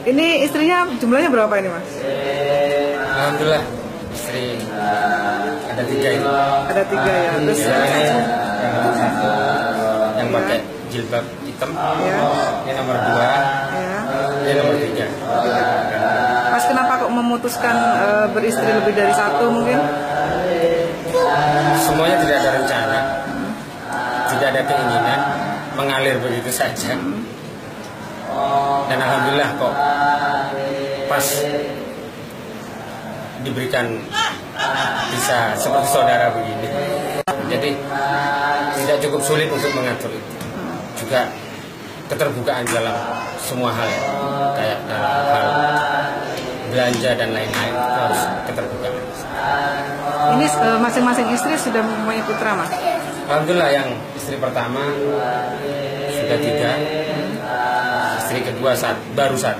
Ini istrinya jumlahnya berapa ini Mas? Alhamdulillah istri ada 3 ini. Ada 3 ya. Terus yang pakai jilbab hitam, ya. Ini nomor 2, Ya. ini nomor 3. Mas kenapa kok memutuskan beristri lebih dari 1 mungkin? Semuanya tidak ada rencana, tidak ada keinginan, mengalir begitu saja. Dan alhamdulillah kok pas diberikan bisa seperti saudara begini. Jadi tidak cukup sulit untuk mengatur itu. Juga keterbukaan dalam semua hal, kayak dalam hal belanja dan lain-lain itu harus keterbukaan. Ini masing-masing istri sudah mempunyai putra Mas? Alhamdulillah yang istri pertama sudah 3, istri kedua baru 1,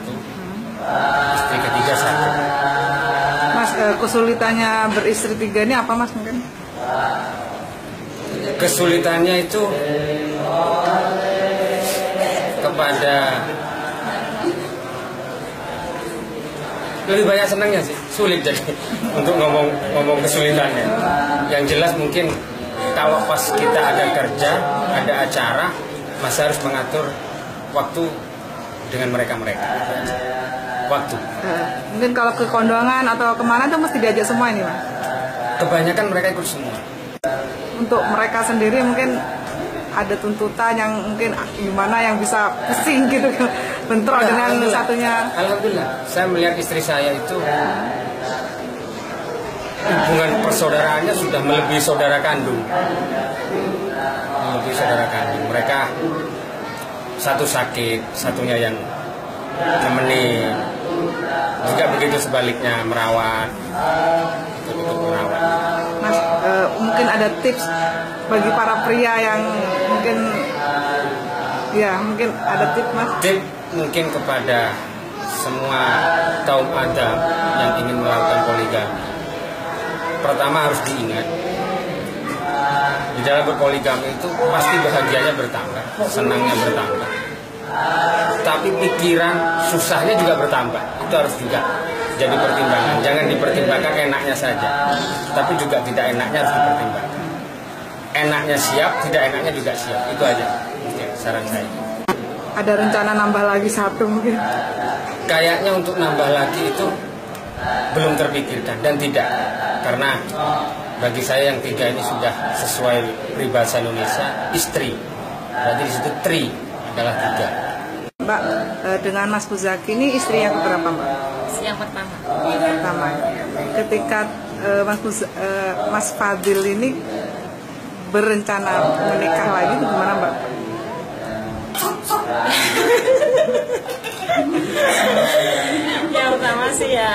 istri ketiga 1. Mas kesulitannya beristri 3 ini apa Mas mungkin? Kesulitannya itu kepada lebih banyak senangnya sih, sulit jadi untuk ngomong kesulitannya. Yang jelas mungkin kalau pas kita ada kerja, ada acara, masih harus mengatur waktu dengan mereka. Waktu. Mungkin kalau ke kondangan atau kemana tuh mesti diajak semua ini Mas? Kebanyakan mereka ikut semua. Untuk mereka sendiri mungkin ada tuntutan yang mungkin gimana yang bisa pusing gitu bentrok dengan satunya. Alhamdulillah, saya melihat istri saya itu hubungan persaudaraannya sudah melebihi saudara kandung. Mereka satu sakit, satunya yang nemenin. Juga begitu sebaliknya merawat. Mas, mungkin ada tips bagi para pria yang mungkin ada tips Mas? Tips mungkin kepada semua kaum Adam yang ingin melakukan poligami. Pertama harus diingat, di dalam berpoligami itu pasti bahagianya bertambah, senangnya bertambah. Tapi pikiran susahnya juga bertambah. Itu harus juga jadi pertimbangan. Jangan dipertimbangkan enaknya saja, tapi juga tidak enaknya harus dipertimbangkan. Enaknya siap, tidak enaknya juga siap. Itu aja saran saya. Ada rencana nambah lagi 1 mungkin? Kayaknya untuk nambah lagi itu belum terpikirkan dan tidak. Karena bagi saya yang 3 ini sudah sesuai peribahasa Indonesia, istri. Berarti di situ tri adalah 3. Mbak, dengan Mas Muzaki ini istri yang keberapa Mbak? Yang pertama. Pertama. Ketika Mas Fadil ini berencana menikah lagi, gimana Mbak? Yang pertama sih ya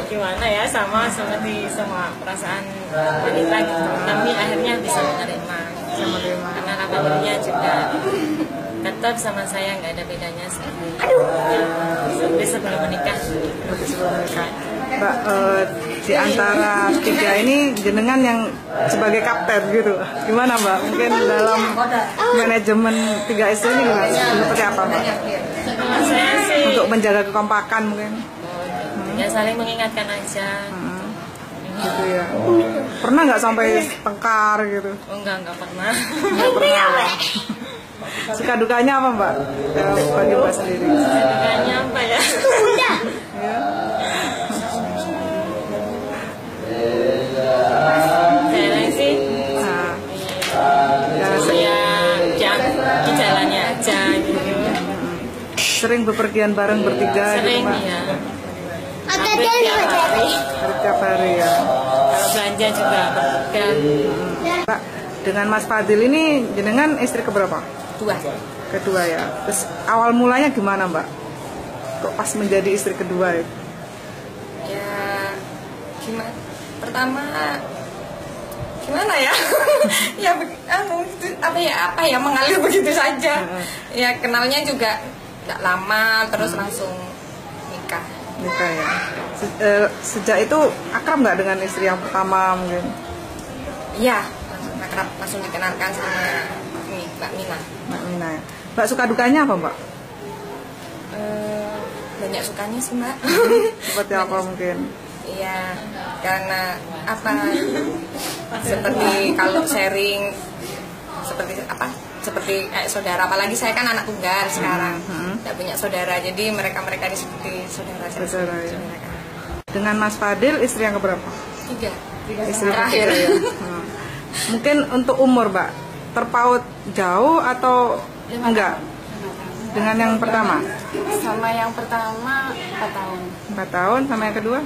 gimana ya, sama seperti semua perasaan wanita gitu. Tapi akhirnya bisa menerima. Karena alhamdulillah juga tetap sama saya nggak ada bedanya seperti sebelum menikah. Mbak, di antara 3 ini jenengan yang sebagai kapten gitu, gimana Mbak? Mungkin dalam manajemen 3 istri ini gimana? Seperti apa Mbak? Saya sih Untuk menjaga kekompakan mungkin? ya saling mengingatkan aja. Gitu ya. Pernah nggak sampai tengkar gitu? Oh, enggak pernah. Nggak pernah. Suka dukanya apa Mbak? Bagi Mbak sendiri? Dukanya apa ya? Ya. Saya sih Nah, ya di jalannya aja gitu. sering bepergian bareng bertiga gitu Sering Mbak? ya. Hampir tiap hari. Setiap hari ya. Kalau belanja juga berpegang. Mbak, dengan Mas Fadil ini jenengan istri keberapa? 2. Kedua ya. Terus awal mulanya gimana Mbak? Kok pas menjadi istri kedua itu? Ya gimana? Pertama gimana ya? Ya apa ya mengalir begitu saja. Ya kenalnya juga nggak lama, terus langsung nikah. Nikah ya. Sejak itu akrab nggak dengan istri yang pertama mungkin? Iya, akrab, langsung dikenalkan sama Mbak Mina. Mbak Mina ya. Mbak suka dukanya apa Mbak? banyak sukanya sih Mbak. Seperti apa mungkin? Iya, karena apa? Seperti kalau sharing, seperti apa? Seperti saudara. Apalagi saya kan anak tunggal sekarang, tidak punya saudara. Jadi mereka di seperti saudara saya. Saudara, ya. Dengan Mas Fadil istri yang keberapa? 3. Istri terakhir. ketiga, ya. Mungkin untuk umur, Mbak, terpaut jauh atau enggak? Dengan yang pertama? Sama yang pertama 4 tahun. 4 tahun, sama yang kedua?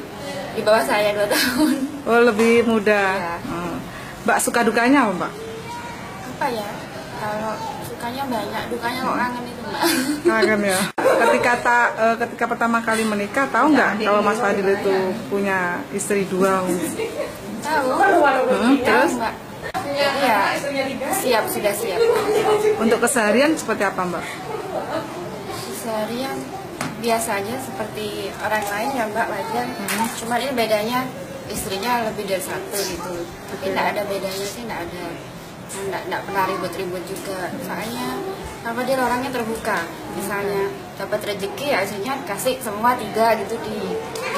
Di bawah saya 2 tahun. Oh, lebih muda. Ya. Mbak, suka dukanya apa, Mbak? Apa ya? Kalau sukanya banyak, dukanya kok kangen itu Mbak. Kangen ya. Ketika pertama kali menikah, tahu nggak kalau Mas Fadil itu punya istri 2? Tahu. Terus? Mbak. Iya. Sudah siap. Untuk keseharian seperti apa, Mbak? Seharian biasa aja seperti orang lain ya Mbak, wajar. Cuma ini bedanya istrinya lebih dari 1 gitu. Tapi tidak ada bedanya sih, tidak ada. Tidak pernah ribut-ribut juga. Soalnya apa, dia orangnya terbuka. Misalnya dapat rezeki ya hasilnya kasih semua 3 gitu di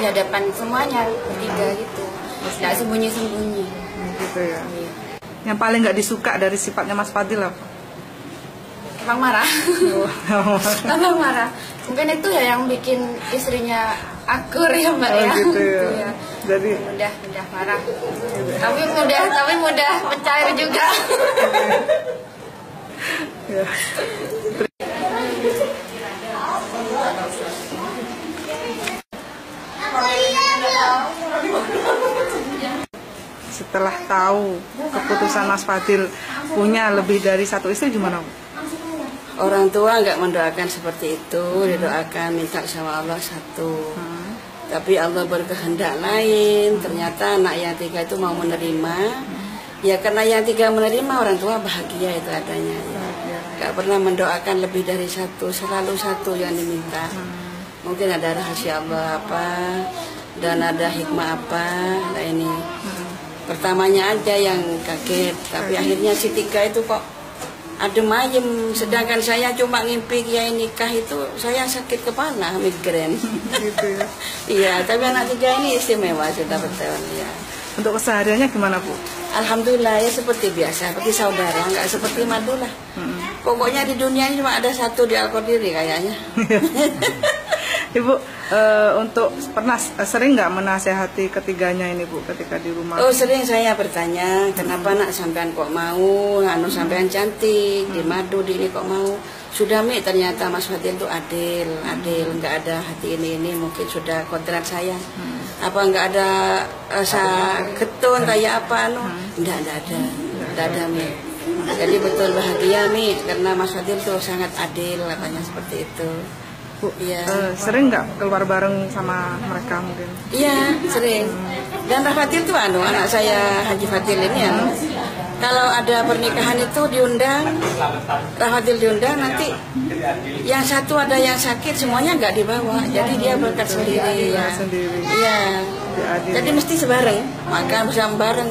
hadapan semuanya 3 gitu. Tidak sembunyi-sembunyi. Gitu ya. Iya. Yang paling nggak disuka dari sifatnya Mas Fadil apa? Abang marah. Abang marah. Mungkin itu ya yang bikin istrinya akur ya Mbak ya. Gitu ya. Iya. Jadi mudah marah. Tapi mudah mencair juga. ya. Setelah tahu keputusan Mas Fadil punya lebih dari 1 istri, gimana? Orang tua nggak mendoakan seperti itu, didoakan minta sama Allah 1. Tapi Allah berkehendak lain. Ternyata anak yang 3 itu mau menerima. Ya karena yang 3 menerima, orang tua bahagia itu adanya. Nggak pernah mendoakan lebih dari 1, selalu 1 yang diminta. Mungkin ada rahasia Allah apa, dan ada hikmah apa. Nah ini pertamanya aja yang kaget, tapi akhirnya si 3 itu kok adem ayem, sedangkan saya cuma ngimpi kiai nikah itu saya sakit kepala, migrain. Gitu ya. Iya, tapi anak 3 ini istimewa, sudah betul ya. Untuk kesehariannya gimana, Bu? Alhamdulillah ya seperti biasa, seperti saudara, nggak seperti Madura. Pokoknya di dunia ini cuma ada 1 di Al-Qadiri kayaknya. Ibu, untuk pernah sering nggak menasehati ketiganya ini, Bu, ketika di rumah? Oh, sering saya bertanya, kenapa nak sampean kok mau, sampean cantik, di madu di ini kok mau. Sudah Mi, ternyata Mas Fadil itu adil, nggak ada hati ini mungkin sudah kontrak saya. Apa nggak ada rasa ketun kayak apa nggak ada Mi. Jadi betul bahagia Mi, karena Mas Fadil tuh sangat adil, katanya seperti itu. Bu, iya. Sering nggak keluar bareng sama mereka mungkin? Iya, sering. Dan Fadil tuh anak saya Haji Fadil ini kalau ada pernikahan itu diundang, Fadil diundang, nanti yang 1 ada yang sakit semuanya nggak dibawa, jadi dia berangkat sendiri ya. Sendiri. Iya. Jadi mesti sebareng, makan bersama bareng.